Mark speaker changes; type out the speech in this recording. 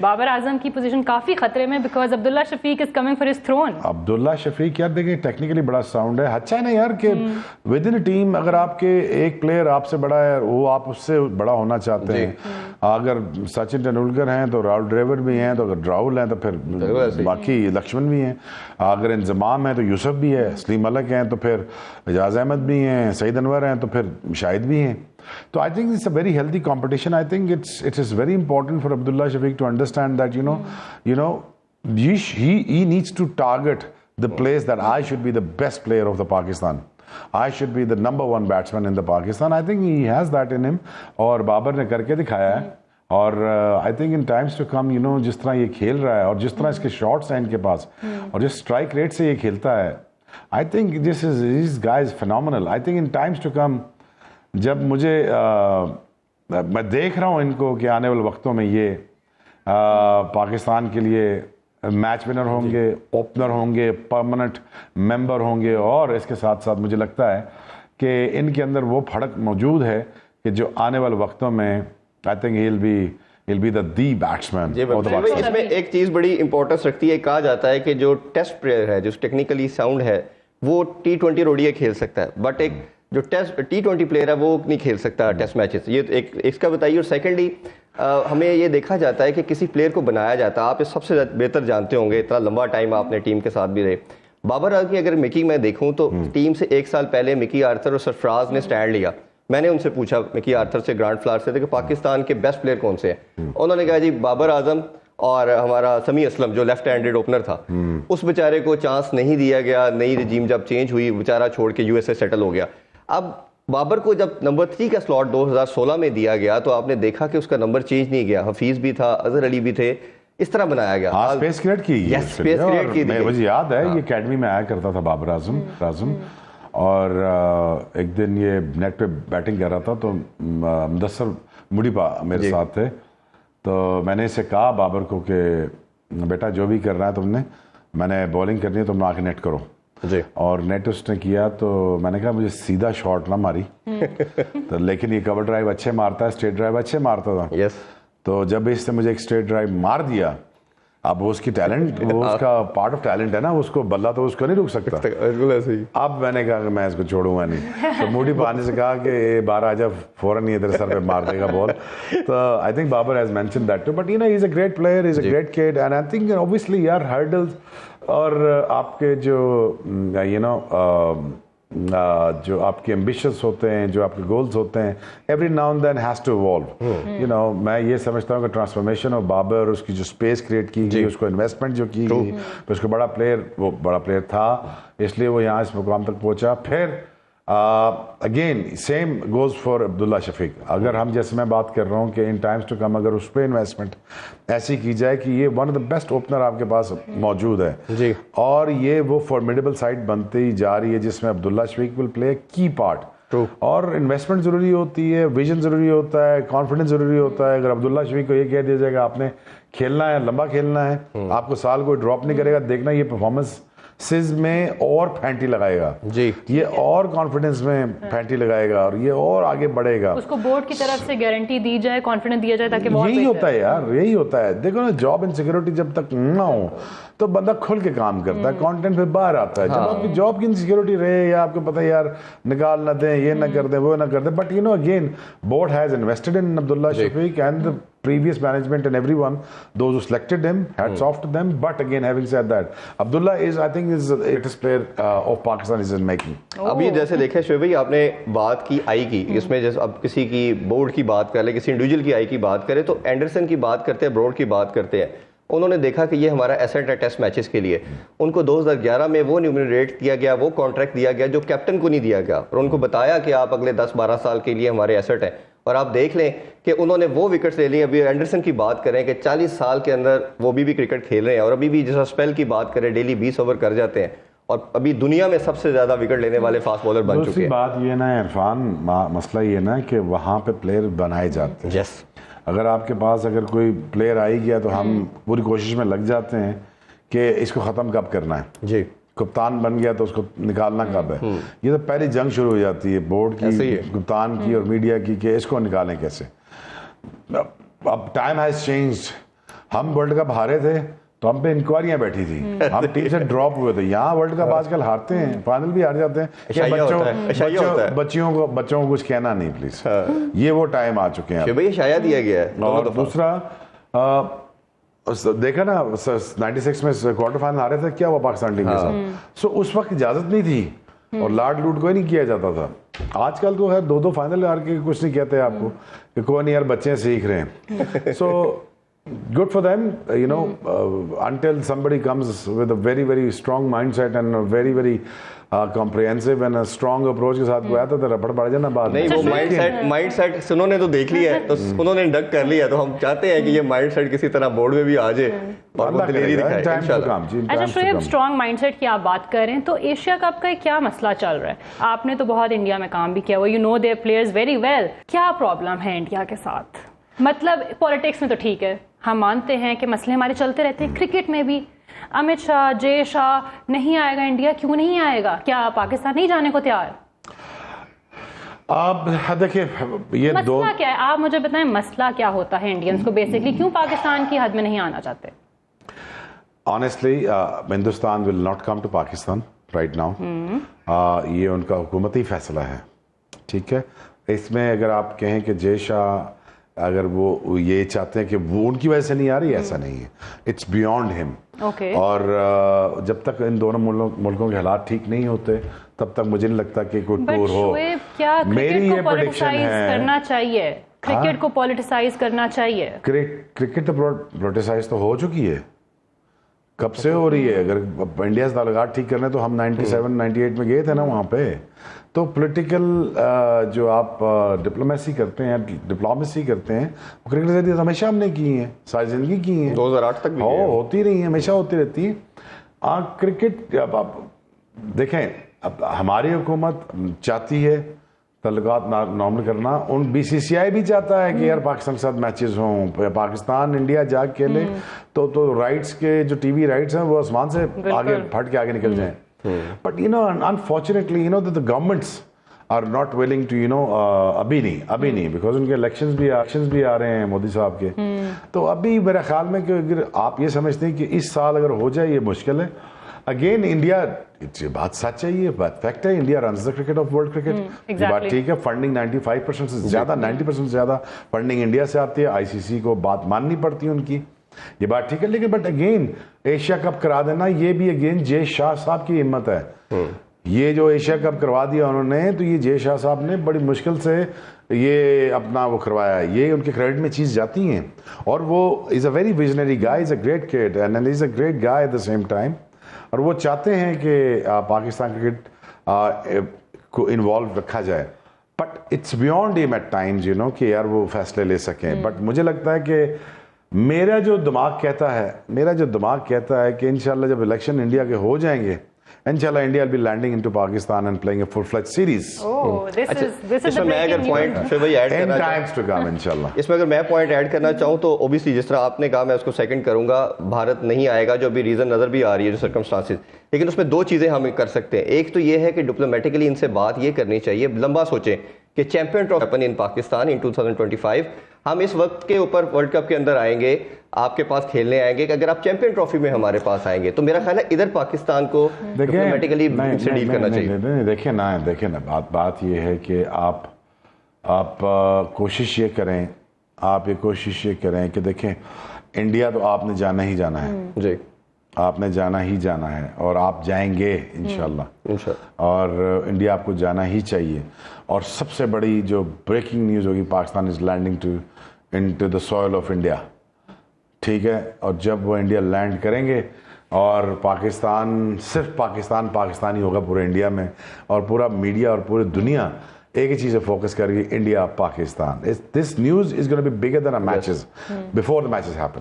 Speaker 1: बाबर आजम की पोजीशन काफी खतरे में because Abdullah Shafique is coming for his throne.
Speaker 2: Abdullah Shafique यार देखिए टेक्निकली बड़ा साउंड है, अच्छा है ना यार कि विद इन टीम अगर आपके एक प्लेयर आपसे बड़ा है वो आप उससे बड़ा होना चाहते हैं। अगर सचिन तेंदुलकर हैं तो राहुल द्रविड़ भी हैं, तो अगर राहुल हैं तो फिर बाकी लक्ष्मण भी हैं, अगर इंजमाम है तो यूसुफ भी है, सलीम मलिक हैं तो फिर एजाज अहमद भी हैं, सईद अनवर हैं तो फिर शाहिद भी हैं। So I think it's a very healthy competition. I think it is very important for Abdullah Shafiq to understand that he needs to target the place that I should be the best player of the Pakistan. I should be the number one batsman in the Pakistan. I think he has that in him. और बाबर ने करके दिखाया है। और I think in times to come जिस तरह ये खेल रहा है और जिस तरह इसके शॉट्स हैं इनके पास और जिस स्ट्राइक रेट से ये खेलता है, I think this guy is phenomenal. I think in times to come जब मैं देख रहा हूँ इनको कि आने वाले वक्तों में ये पाकिस्तान के लिए मैच विनर होंगे, ओपनर होंगे, परमानेंट मेंबर होंगे, और इसके साथ साथ मुझे लगता है कि इनके अंदर वो फर्क मौजूद है कि जो आने वाले वक्तों में I think he'll be the batsman।
Speaker 3: इसमें एक चीज़ बड़ी इंपॉर्टेंस रखती है, कहा जाता है कि जो टेस्ट प्लेयर है, जो टेक्निकली साउंड है, वो T20 ओडीआई खेल सकता है, बट एक जो टेस्ट T20 प्लेयर है वो नहीं खेल सकता टेस्ट मैचेस। ये एक इसका बताइए। और सेकेंडली हमें ये देखा जाता है कि किसी प्लेयर को बनाया जाता है, आप ये सबसे बेहतर जानते होंगे, इतना लंबा टाइम आपने टीम के साथ भी रहे। बाबर आजम की अगर मिकी मैं देखूं तो टीम से 1 साल पहले मिकी आर्थर और सरफराज ने स्टैंड लिया। मैंने उनसे पूछा मिकी आर्थर से, ग्रांड फ्लावर से, कि पाकिस्तान के बेस्ट प्लेयर कौन से हैं। उन्होंने कहा जी बाबर आजम और हमारा समी असलम जो लेफ्ट हैंडेड ओपनर था, उस बेचारे को चांस नहीं दिया गया। नई रजीम जब चेंज हुई, बेचारा छोड़ के यूएसए सेटल हो गया। अब बाबर को जब नंबर 3 का स्लॉट 2016 में दिया गया तो आपने देखा कि उसका नंबर चेंज नहीं गया, हफीज भी था, अजहर अली भी थे, इस तरह बनाया गया।
Speaker 2: हाँ, स्पेस क्रिएट की,
Speaker 3: स्पेस क्रिएट की।
Speaker 2: मुझे याद है ये एकेडमी में आया करता था बाबर आजम और एक दिन ये नेट पे बैटिंग कर रहा था तो मुदस्सर मुड़ीपा मेरे साथ थे, तो मैंने इसे कहा बाबर को कि बेटा जो भी कर रहा है तुमने, मैंने बॉलिंग करनी है, तुम आके नेट करो जी। और नेट उसने किया तो मैंने कहा मुझे सीधा शॉट ना मारी तो लेकिन ये कवर ड्राइव अच्छे मारता है, स्ट्रेट ड्राइव अच्छे मारता था।
Speaker 3: यस। तो
Speaker 2: जब इसने मुझे एक स्ट्रेट ड्राइव मार दिया, अब वो उसकी टैलेंट, वो उसका पार्ट ऑफ टैलेंट है ना, उसको बल्ला तो उसको नहीं रुक सकता। अब मैंने कहा कि मैं इसको छोड़ूंगा नहीं, तो मूडी पाने से कहा कि 12 आ जा, फौरन ये तेरे सर पे मार देगा बॉल। तो I think Babar has mentioned that too, but he is a great player, is a great kid, and I think obviously यार हर्डल्स और आपके जो जो आपके एम्बिशंस होते हैं, जो आपके गोल्स होते हैं, every now and then has to evolve. मैं ये समझता हूँ कि ट्रांसफॉर्मेशन ऑफ बाबर, उसकी जो स्पेस क्रिएट की गई, उसको इन्वेस्टमेंट जो की गई, तो उसको बड़ा प्लेयर था, इसलिए वो यहाँ इस मुकाम तक पहुँचा। फिर again same goes for Abdullah Shafique. अगर हम, जैसे मैं बात कर रहा हूँ कि इन टाइम्स टू कम अगर उस पर इन्वेस्टमेंट ऐसी की जाए कि ये one of the best opener आपके पास मौजूद है जी, और ये वो फॉर्मिडेबल साइड बनती जा रही है जिसमें अब्दुल्ला शफीक विल प्ले की पार्ट। और इन्वेस्टमेंट जरूरी होती है, विजन जरूरी होता है, कॉन्फिडेंस जरूरी होता है। अगर अब्दुल्ला शफीक को ये कह दिया जाएगा आपने खेलना है, लंबा खेलना है, आपको साल कोई ड्रॉप नहीं करेगा, देखना ये परफॉर्मेंस सिज में और फैंटी लगाएगा जी, ये और कॉन्फिडेंस में फैंटी लगाएगा और ये और आगे बढ़ेगा।
Speaker 1: उसको बोर्ड की तरफ से गारंटी दी जाए, कॉन्फिडेंस दिया जाए, ताकि
Speaker 2: यही होता है यार, यही होता है। देखो ना, जॉब इनसिक्योरिटी जब तक ना हो तो बंदा खुल के काम करता है, कंटेंट पे बाहर आता है। जब आपकी जॉब की इनसिक्योरिटी रहे या आपको पता है यार निकाल ना दें, ये ना कर दें, वो ना कर दें, but again board has invested in Abdullah Shafique and the previous management and everyone, those who selected him, hats off to them. But again, having said that, Abdullah is, I think, is the greatest player of Pakistan is in making.
Speaker 3: अभी जैसे देखें शोएब भाई, आपने बात की आई की, इसमें जैसे अब किसी की बोर्ड की बात कर ले, किसी इंडिविजुअल की आई की बात करें, तो एंडरसन की बात करते हैं, बोर्ड की बात करते हैं। उन्होंने देखा कि ये हमारा एसेट है टेस्ट मैचेस के लिए, उनको 2011 में वो न्यूमिनेट किया गया, वो कॉन्ट्रैक्ट दिया गया जो कैप्टन को नहीं दिया गया, और उनको बताया कि आप अगले 10-12 साल के लिए हमारे एसेट हैं। और आप देख लें कि उन्होंने वो विकेट्स ले ली। अभी एंडरसन की बात करें कि 40 साल के अंदर वो भी क्रिकेट खेल रहे हैं, और अभी भी जैसा स्पेल की बात करें, डेली 20 ओवर कर जाते हैं, और अभी दुनिया में सबसे ज्यादा विकेट लेने वाले फास्ट बॉलर बन चुके हैं।
Speaker 2: बात ये ना इरफान, मसला ये ना कि वहाँ पे प्लेयर बनाए जाते हैं।
Speaker 3: यस,
Speaker 2: अगर आपके पास अगर कोई प्लेयर आ ही गया तो हम पूरी कोशिश में लग जाते हैं कि इसको ख़त्म कब करना है जी। कप्तान बन गया तो उसको निकालना कब है। ये तो पहली जंग शुरू हो जाती है बोर्ड की, कप्तान की और मीडिया की, कि इसको निकालें कैसे। अब टाइम हैज़ चेंज्ड, हम वर्ल्ड कप हारे थे तो हम पे इंक्वायरियां बैठी थी, हम टीम से ड्रॉप हुए थे। यहाँ वर्ल्ड कप आजकल हारते हैं, फाइनल भी हार जाते हैं। बच्चों को कुछ कहना नहीं प्लीज, ये वो टाइम आ चुके हैं।
Speaker 3: भैया शाया दिया गया है।
Speaker 2: और दूसरा देखा ना 96 में क्वार्टर फाइनल हारे थे, क्या हुआ पाकिस्तान टीम के साथ। सो उस वक्त इजाजत नहीं थी और लाड लूट कोई नहीं किया जाता था। आजकल तो है 2-2 फाइनल हार के कुछ नहीं कहते आपको कि कोई नहीं यार बच्चे सीख रहे हैं। सो good for them, you know, until somebody comes with a very very strong mindset and a very very comprehensive and a strong approach के साथ आया तो रपड़ पड़ जाना बाद
Speaker 3: नहीं। वो माइंडसेट उन्होंने तो देख लिया है, तो उन्होंने डक कर लिया, तो हम चाहते हैं कि ये माइंडसेट किसी तरह बोर्ड में भी आ जाए और वो दिलेरी दिखाए इंशाल्लाह।
Speaker 1: अच्छा शोएब, स्ट्रॉन्ग माइंडसेट की आप बात कर रहे हैं, तो एशिया कप का क्या मसला चल रहा है? आपने तो बहुत इंडिया में काम भी किया हुआ, you know their players very well. क्या प्रॉब्लम है इंडिया के साथ? मतलब पॉलिटिक्स में तो ठीक है, हम मानते हैं कि मसले हमारे चलते रहते हैं, क्रिकेट में भी अमित शाह, जय शाह नहीं आएगा इंडिया, क्यों नहीं आएगा? क्या पाकिस्तान नहीं जाने को तैयार?
Speaker 2: आप देखिए ये
Speaker 1: मसला क्या है, आप मुझे बताएं मसला क्या होता है इंडियंस को बेसिकली, क्यों पाकिस्तान की हद में नहीं आना चाहते?
Speaker 2: Honestly Hindustan will not come to Pakistan right now. ये उनका हुकूमती फैसला है, ठीक है। इसमें अगर आप कहें कि जय शाह अगर वो ये चाहते हैं कि वो उनकी वजह से नहीं आ रही, ऐसा नहीं है, इट्स बियॉन्ड हिम। और जब तक इन दोनों मुल्कों के हालात ठीक नहीं होते तब तक मुझे नहीं लगता कि कोई टूर हो।
Speaker 1: क्या मेरी ये प्रेडिक्शन है, करना चाहिए क्रिकेट को पॉलिटिसाइज करना चाहिए।
Speaker 2: क्रिकेट तो पॉलिटिसाइज तो हो चुकी है, कब से हो रही है। अगर इंडिया से ताल्लुकात ठीक करने तो हम 97-98 में गए थे ना वहाँ पे। तो पॉलिटिकल जो आप डिप्लोमेसी करते हैं, वो क्रिकेट से हमेशा हमने की है, सारी जिंदगी की है,
Speaker 3: 2008 तक भी
Speaker 2: होती रही है, हमेशा होती रहती है। क्रिकेट अब आप देखें, अब हमारी हुकूमत चाहती है तल्लुकात नॉर्मल करना, उन बीसीसीआई भी चाहता है कि यार पाकिस्तान के साथ मैचेस हों, पाकिस्तान इंडिया जा खेले तो राइट्स के जो टीवी राइट्स हैं वो आसमान से आगे फट के आगे निकल जाएं। But you know unfortunately you know the governments are not willing to, you know, अभी नहीं बिकॉज उनके इलेक्शंस भी आ रहे हैं मोदी साहब के। तो अभी मेरे ख्याल में कि अगर आप ये समझते हैं कि इस साल अगर हो जाए, ये मुश्किल है। अगेन इंडिया, ये बात सच है, ये बात फैक्ट है, India runs the cricket of world cricket. ये बात ठीक है। फंडिंग 95% से ज्यादा, 90% से ज्यादा फंडिंग इंडिया से आती है। आईसीसी को बात माननी पड़ती है उनकी, ये बात ठीक है। लेकिन बट अगेन एशिया कप करा देना, ये भी अगेन जय शाह साहब की हिम्मत है। ये जो एशिया कप करवा दिया उन्होंने, तो ये जय शाह साहब ने बड़ी मुश्किल से ये अपना वो करवाया है, ये उनके क्रेडिट में चीज जाती हैं। और वो is a very visionary guy, is a great kid and is a great guy at the same time. और वो चाहते हैं कि पाकिस्तान क्रिकेट को इन्वॉल्व रखा जाए, but it's beyond him at times, you know, कि यार वो फैसले ले सकें। बट मुझे लगता है कि मेरा जो दिमाग कहता है कि इंशाल्लाह जब इलेक्शन इंडिया के हो जाएंगे, इंशाल्लाह India will be landing into Pakistan and playing a full fledged series.
Speaker 3: इसमें मैं अगर पॉइंट फिर वही ऐड करना
Speaker 2: टाइम्स टू कम इंशाल्लाह।
Speaker 3: इसमें अगर मैं पॉइंट ऐड करना चाहूँ तो ओबियसली जिस तरह आपने कहा, मैं उसको सेकंड करूंगा, भारत नहीं आएगा, जो अभी रीजन नजर भी आ रही है, जो सर्कमस्टांसेस। लेकिन उसमें दो चीजें हम कर सकते हैं। एक तो ये है कि डिप्लोमेटिकली इनसे बात ये करनी चाहिए, लंबा सोचें कि champion trophy happen in Pakistan in 2025, हम इस वक्त के ऊपर वर्ल्ड कप के अंदर आएंगे, आपके पास खेलने आएंगे, कि अगर आप चैंपियन ट्रॉफी में हमारे पास आएंगे तो मेरा ख्याल है इधर पाकिस्तान को डिप्लोमेटिकली से डील करना चाहिए।
Speaker 2: देखिए ना बात ये है कि आप कोशिश ये करें, कि देखें इंडिया तो आपने जाना ही जाना है जी, आपने जाना ही जाना है और आप जाएंगे इंशाल्लाह। और इंडिया आपको जाना ही चाहिए। और सबसे बड़ी जो ब्रेकिंग न्यूज़ होगी, Pakistan is landing into the soil of India, ठीक है। और जब वो इंडिया लैंड करेंगे और पाकिस्तान, सिर्फ पाकिस्तान ही होगा पूरे इंडिया में, और पूरा मीडिया और पूरी दुनिया एक ही चीज़ फोकस करेगी, India Pakistan. This news is gonna be bigger than a matches before the matches happen.